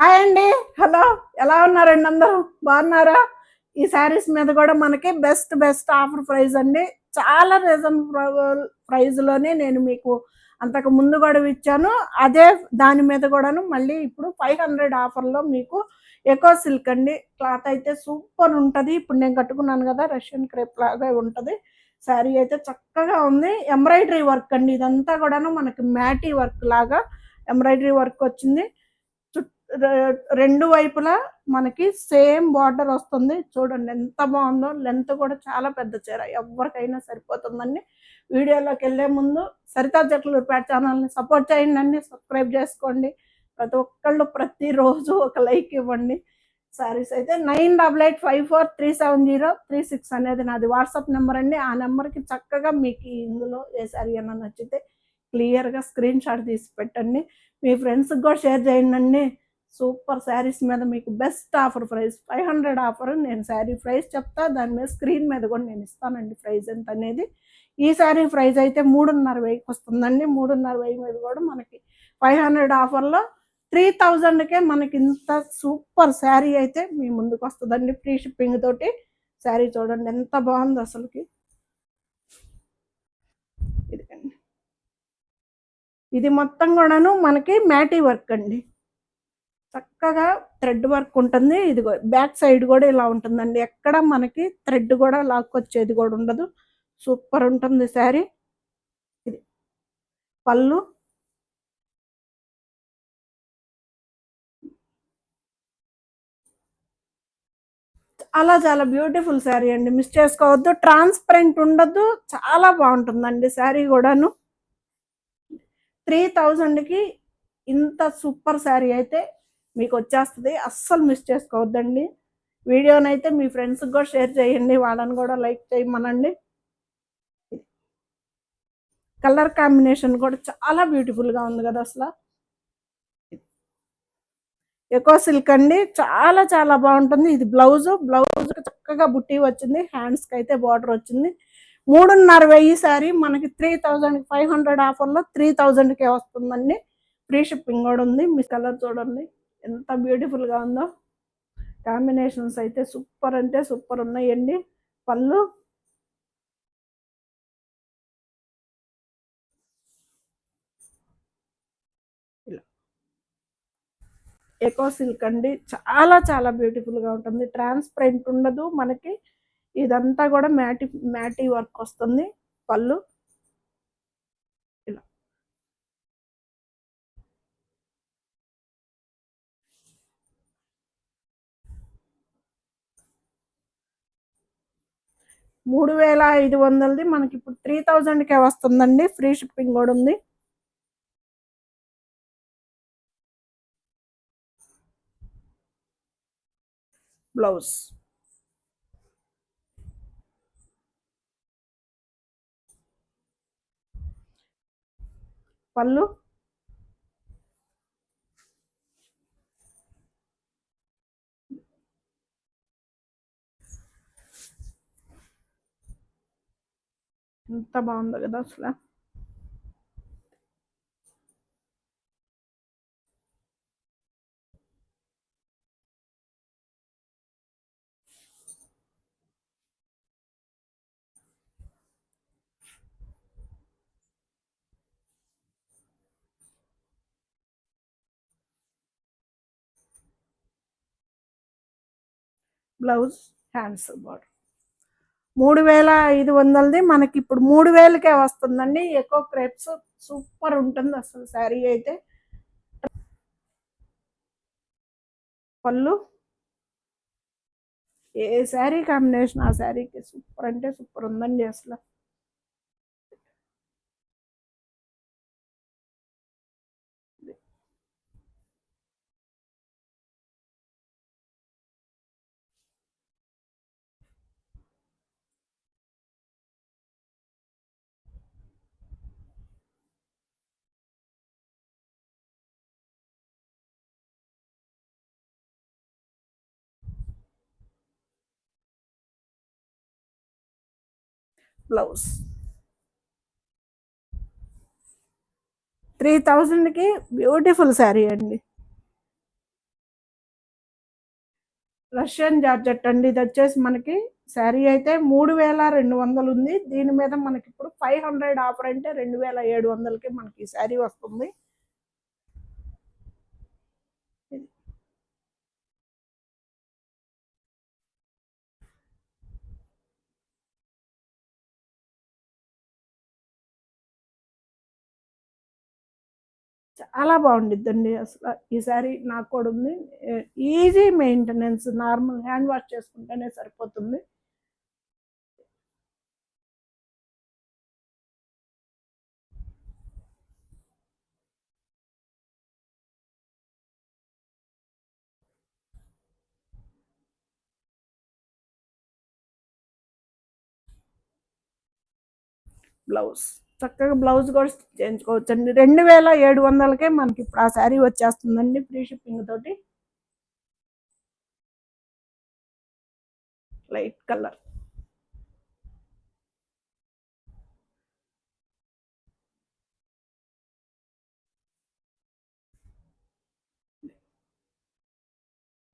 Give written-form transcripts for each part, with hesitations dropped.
Hi అండి. Hello. ఎలా ఉన్నారండి అందరూ? బాగున్నారా? ఈ శారీస్ మీద కూడా మనకి బెస్ట్ ఆఫర్ ప్రైస్ అండి. చాలా రీజనబుల్ ప్రైస్‌లోనే నేను మీకు అంతకు ముందు కూడా ఇచ్చాను. అదే దాని మీద కూడాను మళ్ళీ ఇప్పుడు 500 ఆఫర్‌లో మీకు ఎకో సిల్క్ అండి. క్లాత్ అయితే సూపర్ ఉంటది. ఇప్పుడు నేను కట్టుకున్నాను కదా! రష్యన్ క్రేప్ లాగా ఉంటది. శారీ అయితే చక్కగా ఉంది. ఎంబ్రాయిడరీ వర్క్ అండి. ఇదంతా కూడాను మనకి మ్యాటీ వర్క్ లాగా ఎంబ్రాయిడరీ వర్క్ వచ్చింది. చుట్ రె 2 వైపులా మనకి సేమ్ బార్డర్ వస్తుంది. చూడండి ఎంత బావుందో. లెంత్ కూడా చాలా పెద్ద చీర. ఎవ్వరికైనా సరిపోతుందండి. వీడియోలోకెళ్ళే ముందు సరితా జట్లూరిపేట ఛానల్‌ని సపోర్ట్ చేయండండి. సబ్స్క్రైబ్ చేసుకోండి. ప్రతి ఒక్కళ్ళు ప్రతిరోజు ఒక లైక్ ఇవ్వండి. సారీస్ అయితే 9885437036 అనేది నాది వాట్సాప్ నెంబర్ అండి. ఆ నెంబర్‌కి చక్కగా మీకు ఇందులో ఏ సారీ అన్నా నచ్చితే క్లియర్‌గా స్క్రీన్ షాట్ తీసి పెట్టండి. మీ ఫ్రెండ్స్‌కి కూడా షేర్ చేయండండి. సూపర్ శారీస్ మీద మీకు బెస్ట్ ఆఫర్ ప్రైస్ 500 ఆఫర్. నేను శారీ ప్రైస్ చెప్తా. దాని మీద స్క్రీన్ మీద కూడా నేను ఇస్తానండి ప్రైస్ ఎంత అనేది. ఈ శారీ ప్రైస్ అయితే 3,500కి వస్తుందండి. 3,500 మీద కూడా మనకి 500 ఆఫర్‌లో 3000కే మనకి ఇంత సూపర్ శారీ అయితే మీ ముందుకు వస్తదండి. ఫ్రీ షిప్పింగ్ తోటి. శారీ చూడండి ఎంత బాగుందో అసలుకి. ఇదిగండి. ఇది మొత్తం కూడాను మనకి మ్యాటీ వర్క్ అండి. చక్కగా థ్రెడ్ వర్క్ ఉంటుంది. ఇదిగో బ్యాక్ సైడ్ కూడా ఇలా ఉంటుందండి. ఎక్కడ మనకి థ్రెడ్ కూడా లాక్కొచ్చేది కూడా ఉండదు. సూపర్ ఉంటుంది శారీ. ఇది పళ్ళు. చాలా బ్యూటిఫుల్ శారీ అండి. మిస్ చేసుకోవద్దు. ట్రాన్స్‌పరెంట్ ఉండదు. చాలా బావుంటుందండి శారీ గూడాను. 3000కి ఇంత సూపర్ శారీ అయితే మీకొచ్చేస్తది. అస్సలు మిస్ చేసుకోవద్దండి. వీడియోనైతే మీ ఫ్రెండ్స్‌కి గూడా షేర్ చేయండి. వాళ్ళని గూడా లైక్ చేయమనండి. కలర్ కాంబినేషన్ కూడా చాలా బ్యూటిఫుల్‌గా ఉంది గదా అసల. ఎకో సిల్క్ అండి. చాలా బావుంటుంది. ఇది బ్లౌజ్‌కి చక్కగా బుట్టి వచ్చింది. హ్యాండ్స్‌కైతే బార్డర్ వచ్చింది. 3,500 శారీ మనకి 3,500 ఆఫర్‌లో 3,000కే వస్తుందండి. ఫ్రీ షిప్పింగ్ గూడా ఉంది. మీ కలర్ చూడండి ఎంత బ్యూటిఫుల్‌గా ఉందో. కాంబినేషన్స్ అయితే సూపర్ అంటే సూపర్ ఉన్నాయండి. పళ్ళు. ఇలా ఎకో సిల్క్ అండి. చాలా బ్యూటిఫుల్‌గా ఉంటుంది. ట్రాన్స్‌పరెంట్ ఉండదు మనకి. ఇదంతా కూడా మ్యాటీ వర్క్ వస్తుంది. పళ్ళు. ఇలా 3,500ది మనకి ఇప్పుడు 3,000కే వస్తుందండి. ఫ్రీ షిప్పింగ్ కూడా ఉంది. బ్లౌజ్. పళ్ళు. ఎంత బాగుందో కదా అసలు. Blouse, hands border. 3,500ది మనకి ఇప్పుడు 3,000కే వస్తుందండి. ఎకో క్రేప్స్ సూపర్ ఉంటుంది అసలు శారీ అయితే. పళ్ళు. ఏ శారీ కాంబినేషన్ ఆ శారీకి సూపర్ అంటే సూపర్ ఉందండి అసలు. బ్లౌజ్. 3,000కి బ్యూటిఫుల్ శారీ అండి. రష్యన్ జార్జెట్ అండి. ఇది వచ్చేసి మనకి శారీ అయితే 3200 ఉంది. దీని మీద మనకి ఇప్పుడు 500 ఆఫర్ అంటే 2700కి మనకి ఈ శారీ వస్తుంది. చాలా బాగుండిద్దండి అసలు. ఈ శారీ నాకు కూడా ఉంది. Easy maintenance, normal hand wash చేసుకుంటేనే సరిపోతుంది. బ్లౌజ్ చక్కగా బ్లౌజ్ కూడా స్టిచ్ చేయించుకోవచ్చండి. 2700కే మనకి ఇప్పుడు ఆ శారీ వచ్చేస్తుందండి ఫ్రీ షిప్పింగ్ తోటి. Light colour,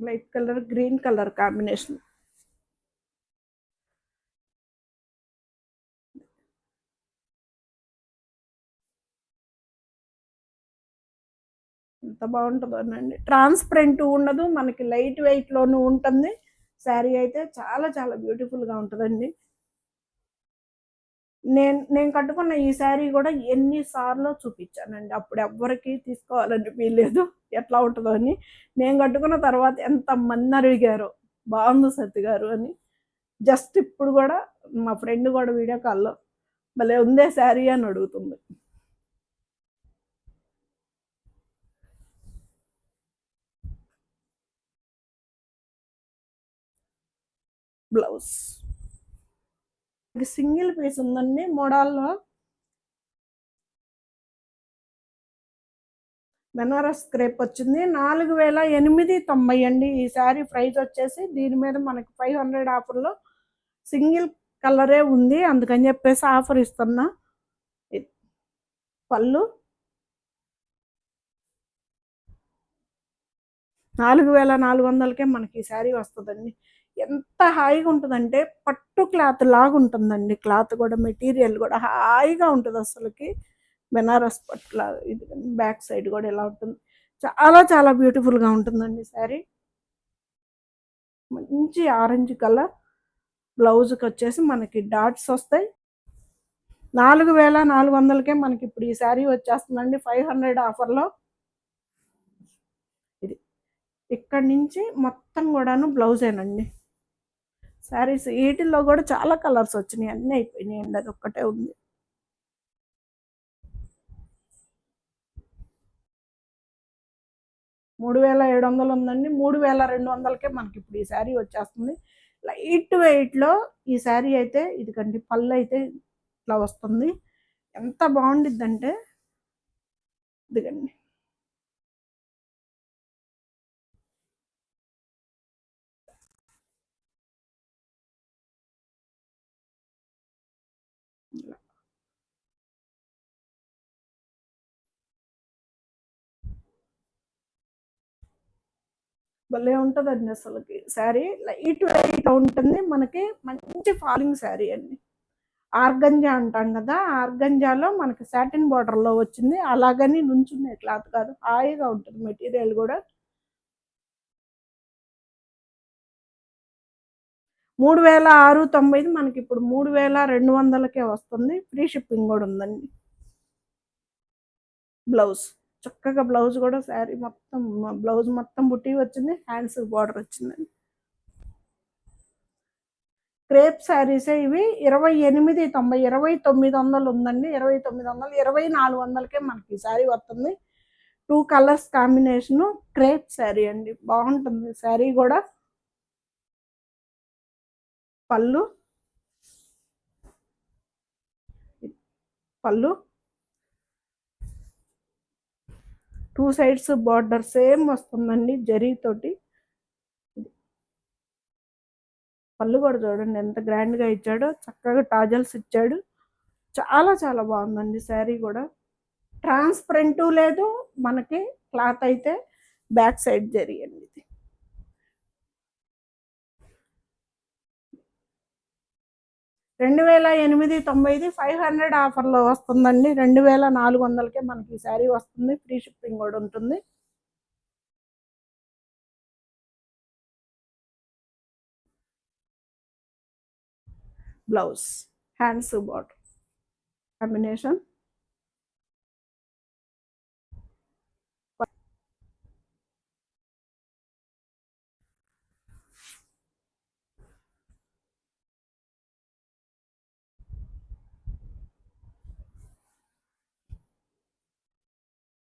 light colour green colour combination. ఎంత బాగుంటుందోనండి. ట్రాన్స్పరెంట్ ఉండదు, మనకి లైట్ వెయిట్లోనూ ఉంటుంది. శారీ అయితే చాలా చాలా బ్యూటిఫుల్గా ఉంటుందండి. నేను కట్టుకున్న ఈ శారీ కూడా ఎన్నిసార్లు చూపించానండి. అప్పుడు ఎవ్వరికి తీసుకోవాలనిపించలేదు ఎట్లా ఉంటుందో అని. నేను కట్టుకున్న తర్వాత ఎంతమంది అడిగారో బాగుంది సత్తి గారు అని. జస్ట్ ఇప్పుడు కూడా మా ఫ్రెండ్ కూడా వీడియో కాల్లో భలే ఉందే శారీ అని అడుగుతుంది. బ్లౌజ్ సింగిల్ పీస్ ఉందండి మోడల్లో. బెనారస్ క్రేప్ వచ్చింది. 4890 అండి ఈ శారీ ప్రైస్ వచ్చేసి. దీని మీద మనకి 500 ఆఫర్లో సింగిల్ కలరే ఉంది, అందుకని చెప్పేసి ఆఫర్ ఇస్తున్నా. పళ్ళు 4400కే మనకి ఈ శారీ వస్తుందండి. ఎంత హాయిగా ఉంటుందంటే పట్టు క్లాత్ లాగా ఉంటుందండి. క్లాత్ కూడా మెటీరియల్ కూడా హాయిగా ఉంటుంది అసలుకి. బెనారస్ పట్టు లాగా. ఇది బ్యాక్ సైడ్ కూడా ఎలా ఉంటుంది, చాలా చాలా బ్యూటిఫుల్గా ఉంటుందండి శారీ. మంచి ఆరెంజ్ కలర్. బ్లౌజ్కి వచ్చేసి మనకి డాట్స్ వస్తాయి. 4400కే మనకి ఇప్పుడు ఈ శారీ వచ్చేస్తుందండి 500 ఆఫర్లో. ఇది ఇక్కడ నుంచి మొత్తం కూడాను బ్లౌజేనండి. శారీస్ వీటిల్లో కూడా చాలా కలర్స్ వచ్చినాయి, అన్నీ అయిపోయినాయి అండి, అది ఒక్కటే ఉంది. $3700 ఉందండి. 3200కే మనకి ఇప్పుడు ఈ శారీ వచ్చేస్తుంది. లైట్ వెయిట్లో ఈ శారీ అయితే ఇదిగండి. పళ్ళు అయితే ఇట్లా వస్తుంది. ఎంత బాగుండిద్దంటే ఇదిగండి. భలే ఉంటుందండి అసలుకి శారీ. లైట్ వెయిట్ ఉంటుంది, మనకి మంచి ఫాలింగ్ శారీ అండి. ఆర్గంజా అంటాం కదా, ఆర్గంజాలో మనకి సాటిన్ బార్డర్లో వచ్చింది. అలాగని నుంచునే క్లాత్ కాదు, హాయిగా ఉంటుంది మెటీరియల్ కూడా. 3690 మనకి ఇప్పుడు 3200కే వస్తుంది. ఫ్రీ షిప్పింగ్ కూడా ఉందండి. బ్లౌజ్ చక్కగా బ్లౌజ్ కూడా శారీ మొత్తం బ్లౌజ్ మొత్తం బుట్టి వచ్చింది, హ్యాండ్స్ బార్డర్ వచ్చిందండి. క్రేప్ శారీసే ఇవి. 2890, 2900 ఉందండి. 2900, 2400కే మనకి శారీ వస్తుంది. 2 కలర్స్ కాంబినేషను క్రేప్ శారీ అండి, బాగుంటుంది శారీ కూడా. పళ్ళు పళ్ళు 2 సైడ్స్ బార్డర్ సేమ్ వస్తుందండి జరీతోటి. పళ్ళు కూడా చూడండి ఎంత గ్రాండ్గా ఇచ్చాడో, చక్కగా టాజల్స్ ఇచ్చాడు. చాలా చాలా బాగుందండి శారీ కూడా. ట్రాన్స్పరెంటు లేదు మనకి. క్లాత్ అయితే బ్యాక్ సైడ్ జరీ అండి ఇది. 2890 500 ఆఫర్లో వస్తుందండి. 2400కే మనకి ఈ శారీ వస్తుంది. ఫ్రీ షిప్పింగ్ కూడా ఉంటుంది. Blouse hands border combination.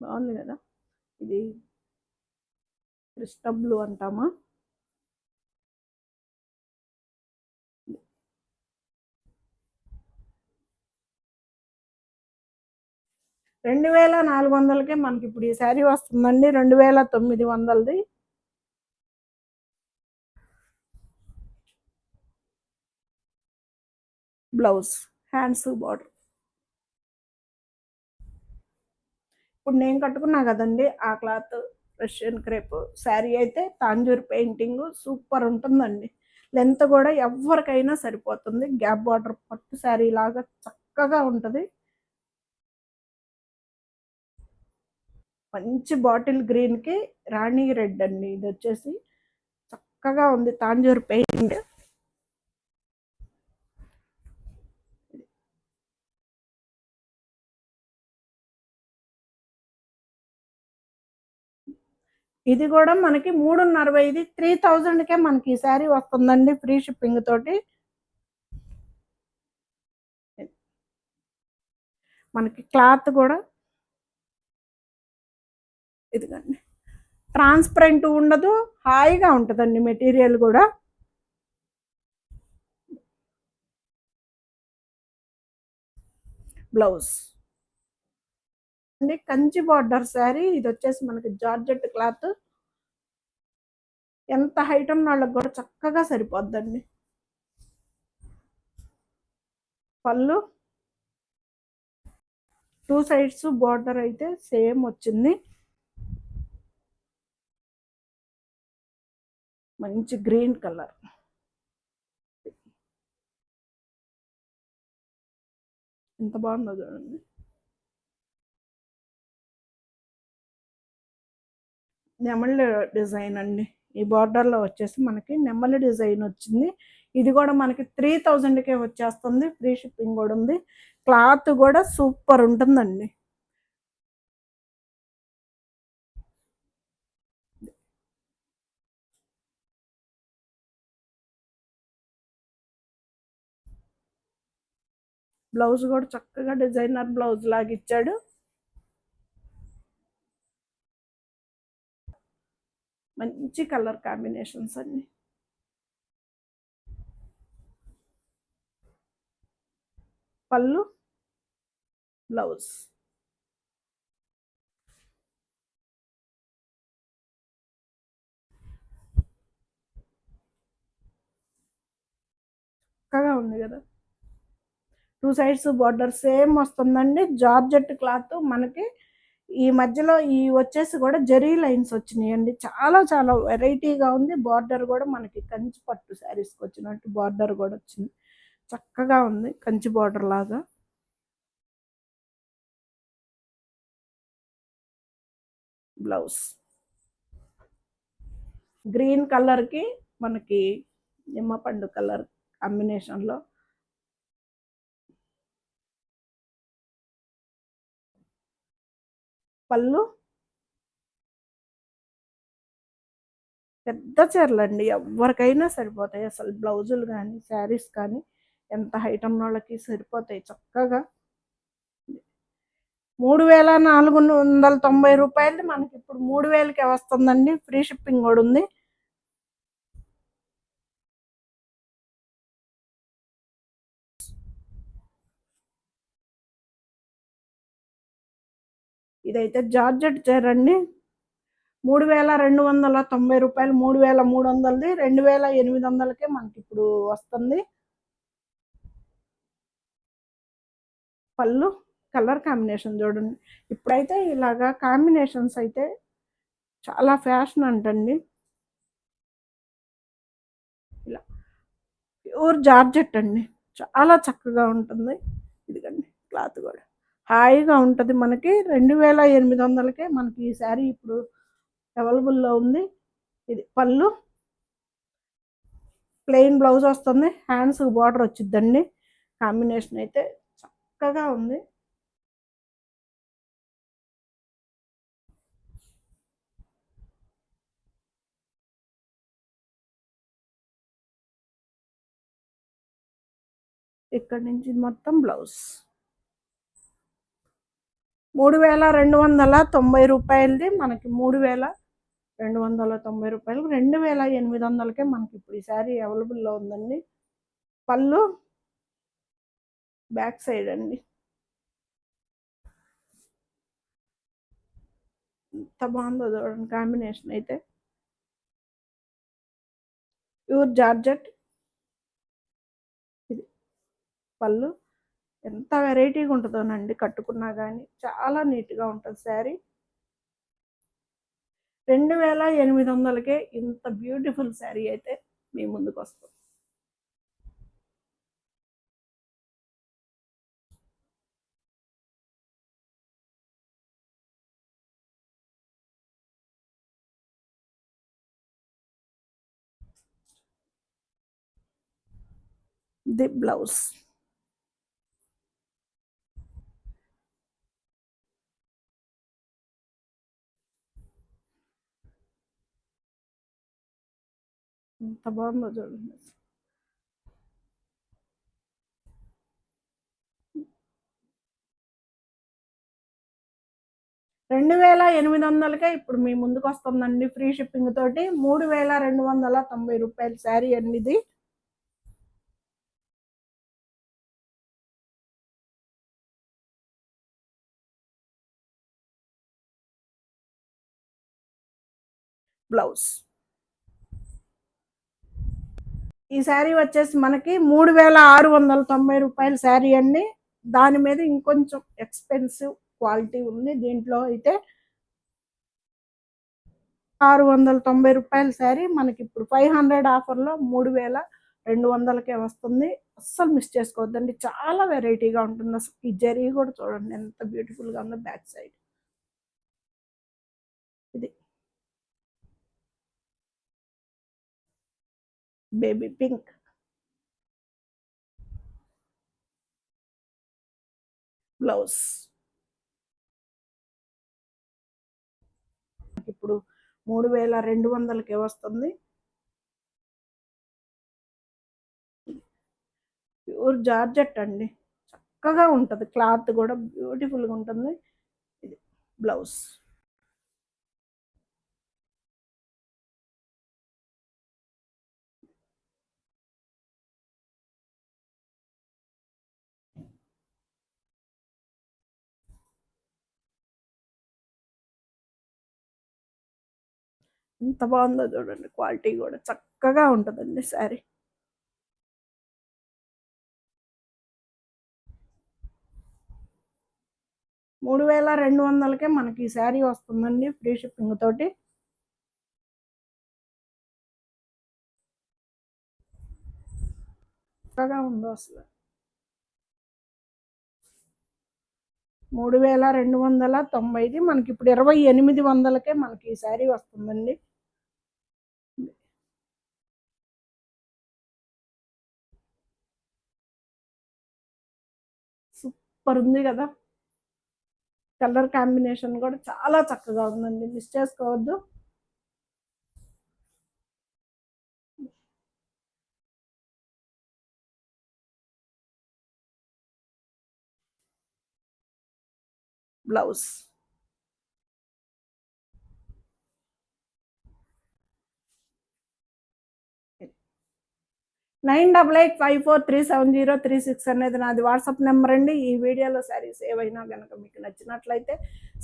బాగుంది కదా, ఇది క్రిస్టల్ బ్లూ అంటామా. 2400కే మనకి ఇప్పుడు ఈ శారీ వస్తుందండి. 2900ది బ్లౌజ్ హ్యాండ్స్ బార్డర్. ఇప్పుడు నేను కట్టుకున్నా కదండి ఆ క్లాత్ రష్యన్ క్రేప్ శారీ అయితే తాంజూర్ పెయింటింగ్ సూపర్ ఉంటుందండి. లెంత్ కూడా ఎవరికైనా సరిపోతుంది. గ్యాప్ బార్డర్ పట్టు శారీ లాగా చక్కగా ఉంటుంది. మంచి బాటిల్ గ్రీన్కి రాణి రెడ్ అండి. ఇది వచ్చేసి చక్కగా ఉంది తాంజూర్ పెయింట్. ఇది కూడా మనకి 350 3000కే మనకి ఈ శారీ వస్తుందండి ఫ్రీ షిప్పింగ్ తోటి. మనకి క్లాత్ కూడా ఇదిగండి ట్రాన్స్పరెంట్ ఉండదు, హాయిగా ఉంటుందండి మెటీరియల్ కూడా. బ్లౌజ్ అండి కంచి బార్డర్ శారీ. ఇది వచ్చేసి మనకి జార్జెట్ క్లాత్. ఎంత హైట్ ఉన్న వాళ్ళకి కూడా చక్కగా సరిపోద్దండి. పళ్ళు 2 సైడ్స్ బార్డర్ అయితే సేమ్ వచ్చింది. మంచి గ్రీన్ కలర్. ఎంత బాగుందో చూడండి. నెమలి డిజైన్ అండి. ఈ బార్డర్లో వచ్చేసి మనకి నెమలి డిజైన్ వచ్చింది. ఇది కూడా మనకి 3000కే వచ్చేస్తుంది. ఫ్రీ షిప్పింగ్ కూడా ఉంది. క్లాత్ కూడా సూపర్ ఉంటుందండి. బ్లౌజ్ కూడా చక్కగా డిజైనర్ బ్లౌజ్ లాగా ఇచ్చాడు. మంచి కలర్ కాంబినేషన్స్ అన్ని. పళ్ళు బ్లౌజ్ చక్కగా ఉంది కదా. 2 సైడ్స్ బార్డర్ సేమ్ వస్తుందండి. జార్జెట్ క్లాత్ మనకి ఈ మధ్యలో ఈ వచ్చేసి కూడా జరీ లైన్స్ వచ్చినాయండి. చాలా చాలా వెరైటీగా ఉంది. బార్డర్ కూడా మనకి కంచి పట్టు శారీస్కి వచ్చినట్టు బార్డర్ కూడా వచ్చింది. చక్కగా ఉంది కంచి బార్డర్ లాగా. బ్లౌజ్ గ్రీన్ కలర్కి మనకి నిమ్మపండు కలర్ కాంబినేషన్లో. పళ్ళు పెద్ద చీరలండి, ఎవరికైనా సరిపోతాయి అసలు. బ్లౌజులు కానీ శారీస్ కానీ ఎంత హైట్ ఉన్న వాళ్ళకి సరిపోతాయి చక్కగా. 3490 రూపాయలు మనకి ఇప్పుడు 3000కే వస్తుందండి. ఫ్రీ షిప్పింగ్ కూడా ఉంది. ఇదైతే జార్జెట్ చీర అండి. 3290 రూపాయలు. 3300ది 2800కే మనకి ఇప్పుడు వస్తుంది. పళ్ళు కలర్ కాంబినేషన్ చూడండి. ఇప్పుడైతే ఇలాగా కాంబినేషన్స్ అయితే చాలా ఫ్యాషన్ అంటండి. ఇలా ప్యూర్ జార్జెట్ అండి. చాలా చక్కగా ఉంటుంది. ఇదిగండి క్లాత్ కూడా హాయిగా ఉంటుంది. మనకి 2800కే మనకి ఈ శారీ ఇప్పుడు అవైలబుల్లో ఉంది. ఇది పళ్ళు, ప్లెయిన్ బ్లౌజ్ వస్తుంది, హ్యాండ్స్ బార్డర్ వచ్చిద్దండి. కాంబినేషన్ అయితే చక్కగా ఉంది. ఇక్కడ నుంచి మొత్తం బ్లౌజ్ 3290 రూపాయలది మనకి 3290 రూపాయలు 2800కే మనకి ఇప్పుడు ఈ శారీ అవైలబుల్లో ఉందండి. పళ్ళు బ్యాక్ సైడ్ అండి. ఎంత బాగుందో చూడండి కాంబినేషన్ అయితే. Pure georgette. ఇది పళ్ళు ఎంత వెరైటీగా ఉంటుందోనండి, కట్టుకున్నా కానీ చాలా నీట్గా ఉంటుంది శారీ. 2800కే ఇంత బ్యూటిఫుల్ శారీ అయితే మీ ముందుకు వస్తుంది. ది బ్లౌజ్ ఎంత బాగుందో చూడండి. 2800కే ఇప్పుడు మీ ముందుకు వస్తుందండి ఫ్రీ షిప్పింగ్ తోటి. 3290 రూపాయల శారీ అండి ఇది. బ్లౌజ్ ఈ శారీ వచ్చేసి మనకి 3690 రూపాయల శారీ అండి. దాని మీద ఇంకొంచెం ఎక్స్పెన్సివ్ క్వాలిటీ ఉంది. దీంట్లో అయితే 690 రూపాయల శారీ మనకి ఇప్పుడు 500 ఆఫర్లో 3200కే వస్తుంది. అస్సలు మిస్ చేసుకోవద్దండి, చాలా వెరైటీగా ఉంటుంది. అసలు ఈ జరీ కూడా చూడండి ఎంత బ్యూటిఫుల్గా ఉందో బ్యాక్ సైడ్. ఇది బేబీ పింక్, బ్లౌజ్ ఇప్పుడు 3200కే వస్తుంది. ప్యూర్ జార్జెట్ అండి, చక్కగా ఉంటుంది. క్లాత్ కూడా బ్యూటిఫుల్గా ఉంటుంది. ఇది బ్లౌజ్ ఎంత బాగుందో చూడండి. క్వాలిటీ కూడా చక్కగా ఉంటుందండి శారీ. 3200కే మనకి ఈ శారీ వస్తుందండి ఫ్రీ షిప్పింగ్ తోటి. చక్కగా ఉందో అసలు. 3290 మనకి ఇప్పుడు 2800కే మనకి ఈ శారీ వస్తుందండి. సూపర్ ఉంది కదా, కలర్ కాంబినేషన్ కూడా చాలా చక్కగా ఉందండి, మిస్ చేసుకోవద్దు. బ్లౌజ్ 9885437036 అనేది నాది వాట్సాప్ నెంబర్ అండి. ఈ వీడియోలో శారీస్ ఏవైనా కనుక మీకు నచ్చినట్లయితే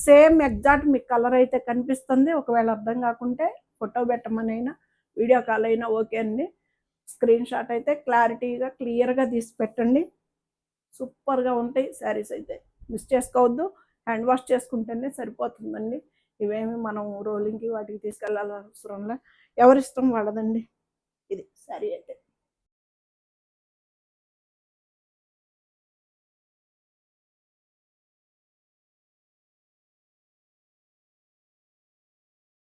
సేమ్ ఎగ్జాక్ట్ మీకు కలర్ అయితే కనిపిస్తుంది. ఒకవేళ అర్థం కాకుంటే ఫోటో పెట్టమనైనా వీడియో కాల్ అయినా ఓకే అండి. స్క్రీన్ షాట్ అయితే క్లారిటీగా క్లియర్గా తీసి పెట్టండి. సూపర్గా ఉంటాయి శారీస్ అయితే, మిస్ చేసుకోవద్దు. హ్యాండ్ వాష్ చేసుకుంటేనే సరిపోతుందండి. ఇవేమి మనం రోలింగ్కి వాటికి తీసుకెళ్ళాల్సిన అవసరంలా, ఎవరిష్టం వాళ్ళదండి. ఇది శారీ అయితే.